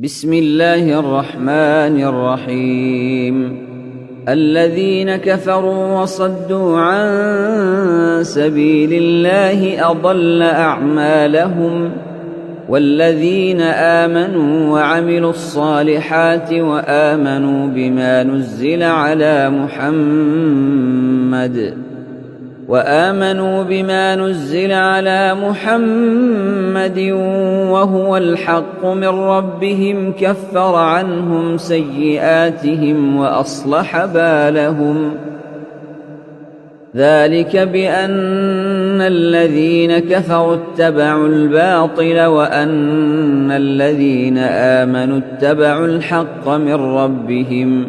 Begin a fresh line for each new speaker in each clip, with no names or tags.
بسم الله الرحمن الرحيم. الذين كفروا وصدوا عن سبيل الله أضل أعمالهم، والذين آمنوا وعملوا الصالحات وآمنوا بما نزل على محمد وهو الحق من ربهم كفر عنهم سيئاتهم وأصلح بالهم. ذلك بأن الذين كفروا اتبعوا الباطل وأن الذين آمنوا اتبعوا الحق من ربهم.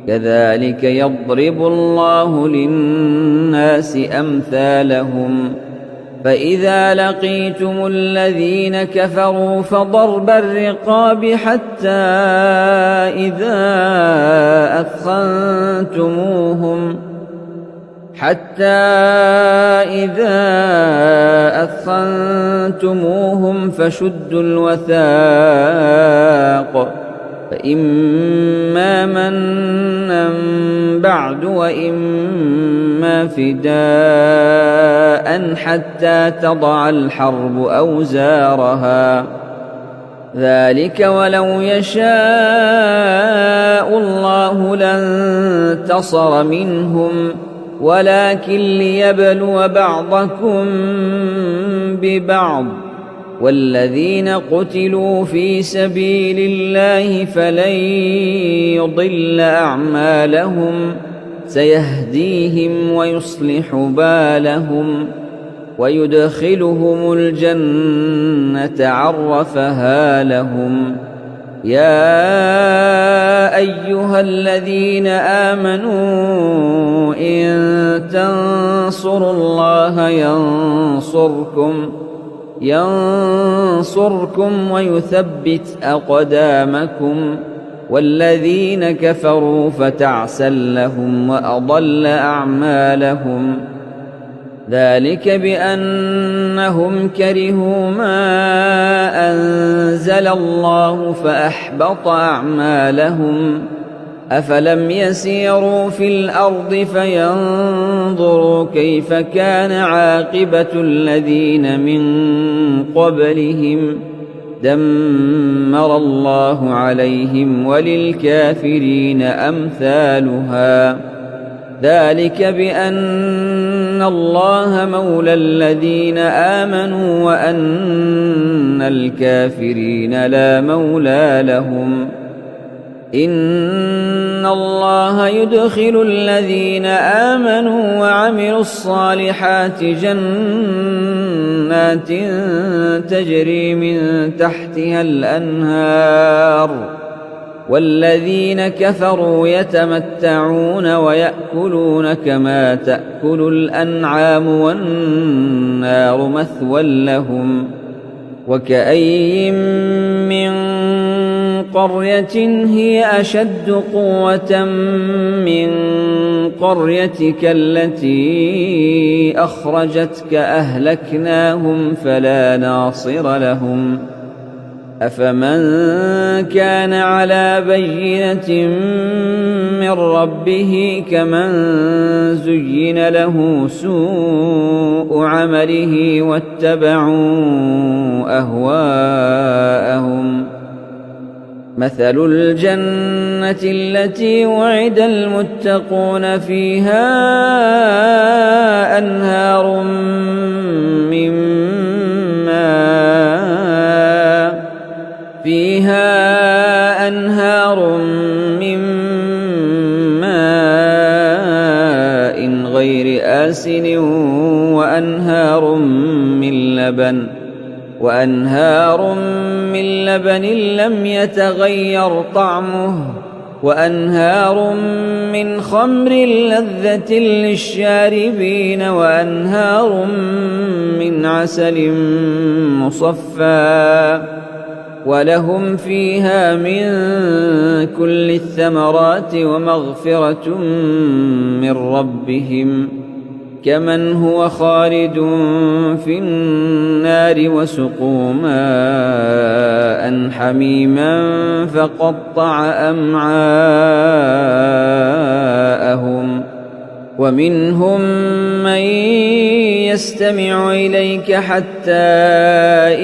كذلك يضرب الله للناس أمثالهم. فإذا لقيتم الذين كفروا فضرب الرقاب حتى إذا أثخنتموهم فشدوا الوثاق، فإما منا بعد وإما فداء حتى تضع الحرب أوزارها. ذلك ولو يشاء الله لانتصر منهم، ولكن ليبلو بعضكم ببعض. والذين قتلوا في سبيل الله فلن يضل أعمالهم، سيهديهم ويصلح بالهم ويدخلهم الجنة عرفها لهم. يا أيها الذين آمنوا إن تنصروا الله ينصركم ويثبت أقدامكم. والذين كفروا فتعسا لهم وأضل أعمالهم. ذلك بأنهم كرهوا ما أنزل الله فأحبط أعمالهم. أفلم يسيروا في الأرض فينظروا كيف كان عاقبة الذين من قبلهم؟ دمر الله عليهم وللكافرين أمثالها. ذلك بأن الله مولى الذين آمنوا وأن الكافرين لا مولى لهم. إن الله يدخل الذين آمنوا وعملوا الصالحات جنات تجري من تحتها الأنهار، والذين كفروا يتمتعون ويأكلون كما تأكل الأنعام والنار مثوى لهم. وكأين من قرية هي أشد قوة من قريتك التي أخرجتك أهلكناهم فلا ناصر لهم. أفمن كان على بينة من ربه كمن زين له سوء عمله واتبعوا أهواءهم. مثل الجنة التي وعد المتقون فيها أنهار من ماء غير آسن وأنهار من لبن لم يتغير طعمه، وأنهار من خمر لذة للشاربين، وأنهار من عسل مصفى، ولهم فيها من كل الثمرات ومغفرة من ربهم. كمن هو خالد في النار وسقوا ماء حميما فقطع أمعاءهم ومنهم من يستمع إليك حتى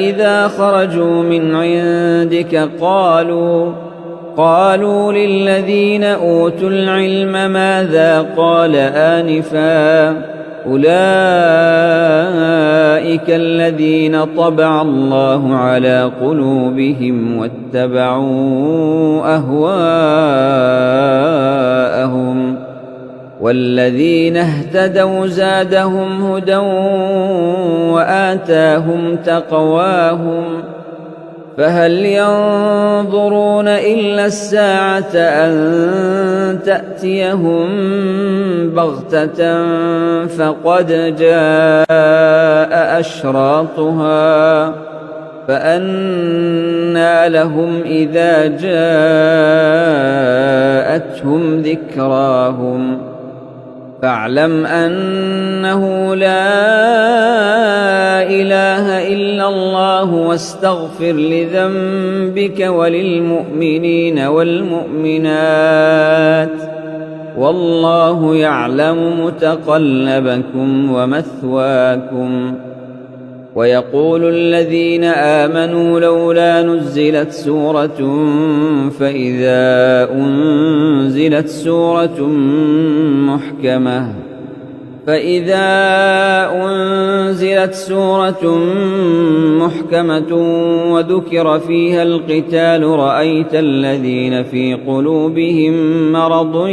إذا خرجوا من عندك قالوا للذين أوتوا العلم ماذا قال آنفا أولئك الذين طبع الله على قلوبهم واتبعوا أهواءهم والذين اهتدوا زادهم هدى وآتاهم تقواهم فهل ينظرون إلا الساعة أن تأتيهم بغتة فقد جاء أشراطها فأنى لهم إذا جاءتهم ذكراهم فاعلم أنه لا إله إلا الله واستغفر لذنبك وللمؤمنين والمؤمنات والله يعلم متقلبكم ومثواكم ويقول الذين آمنوا لولا نزلت سورة فإذا أنزلت سورة محكمة وذكر فيها القتال رأيت الذين في قلوبهم مرض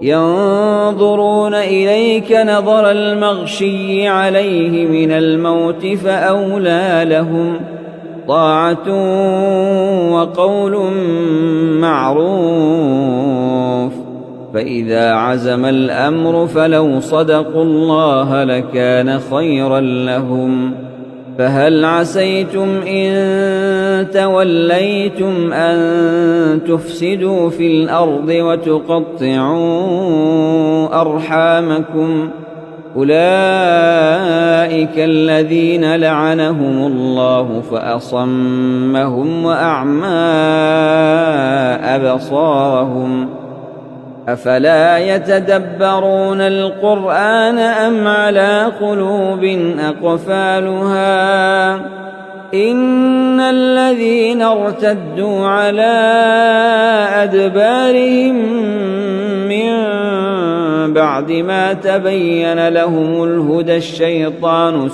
ينظرون إليك نظر المغشي عليه من الموت فأولى لهم طاعة وقول معروف فإذا عزم الأمر فلو صدقوا الله لكان خيرا لهم فهل عسيتم إن توليتم أن تفسدوا في الأرض وتقطعوا أرحامكم أولئك الذين لعنهم الله فأصمهم وأعمى أبصارهم أفلا يتدبرون القرآن أم على قلوب أقفالها إن الذين ارتدوا على أدبارهم من بعد ما تبين لهم الهدى الشيطان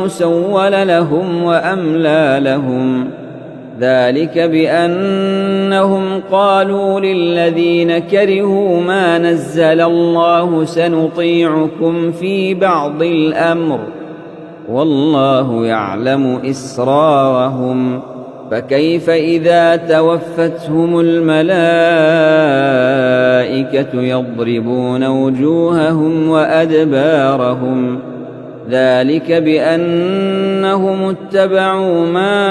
سول لهم وأملى لهم ذلك بأنهم قالوا للذين كرهوا ما نزل الله سنطيعكم في بعض الأمر والله يعلم إسرارهم فكيف إذا توفتهم الملائكة يضربون وجوههم وأدبارهم ذلك بأنهم اتبعوا ما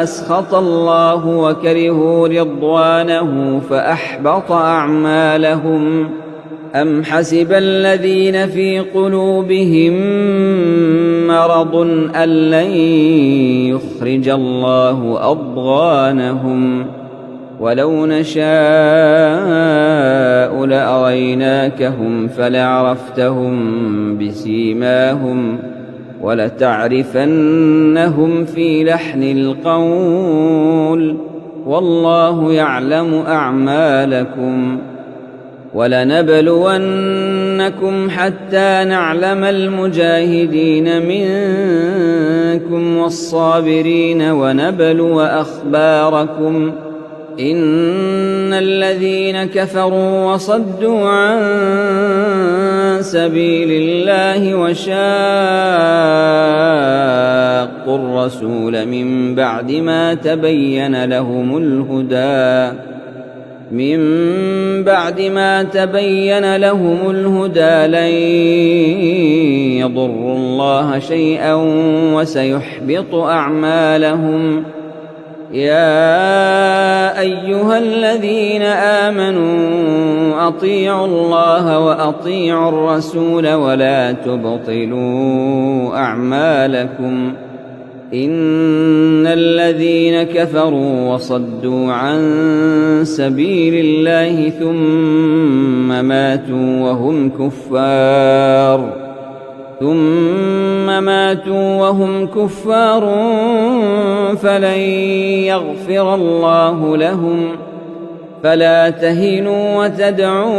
أسخط الله وكرهوا رضوانه فأحبط أعمالهم أم حسب الذين في قلوبهم مرض أن لن يخرج الله أضغانهم ولو نشاء لأريناكهم فلعرفتهم بسيماهم ولتعرفنهم في لحن القول والله يعلم أعمالكم ولنبلونكم حتى نعلم المجاهدين منكم والصابرين ونبلو أخباركم إن الذين كفروا وصدوا عن سبيل الله وشاقوا الرسول من بعد ما تبين لهم الهدى لن يضروا الله شيئا وسيحبط أعمالهم يا أيها الذين آمنوا أطيعوا الله وأطيعوا الرسول ولا تبطلوا أعمالكم إن الذين كفروا وصدوا عن سبيل الله ثم ماتوا وهم كفار فلن يغفر الله لهم فلا تهنوا وتدعوا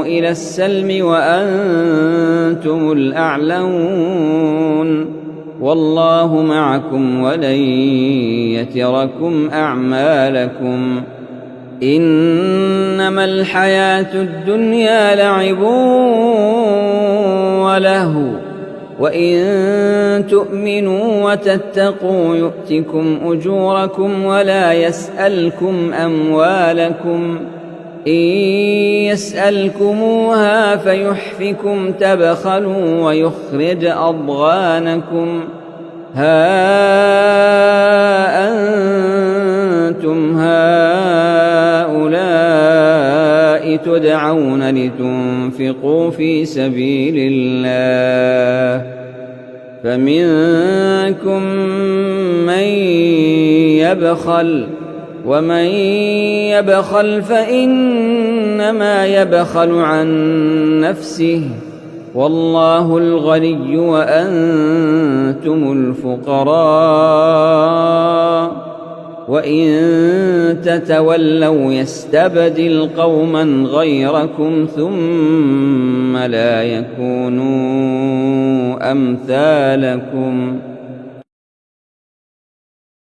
إلى السلم وأنتم الأعلون والله معكم ولن يتركم أعمالكم إنما الحياة الدنيا لعب ولهو وإن تؤمنوا وتتقوا يؤتكم أجوركم ولا يسألكم أموالكم إن يسألكموها فيحفكم تبخلوا ويخرج أضغانكم ها أنتم هؤلاء تدعون لتنفقوا في سبيل الله فمنكم من يبخل ومن يبخل فإنما يبخل عن نفسه والله الغني وأنتم الفقراء وإن تتولوا يستبدل قوما غيركم ثم لا يكونوا أمثالكم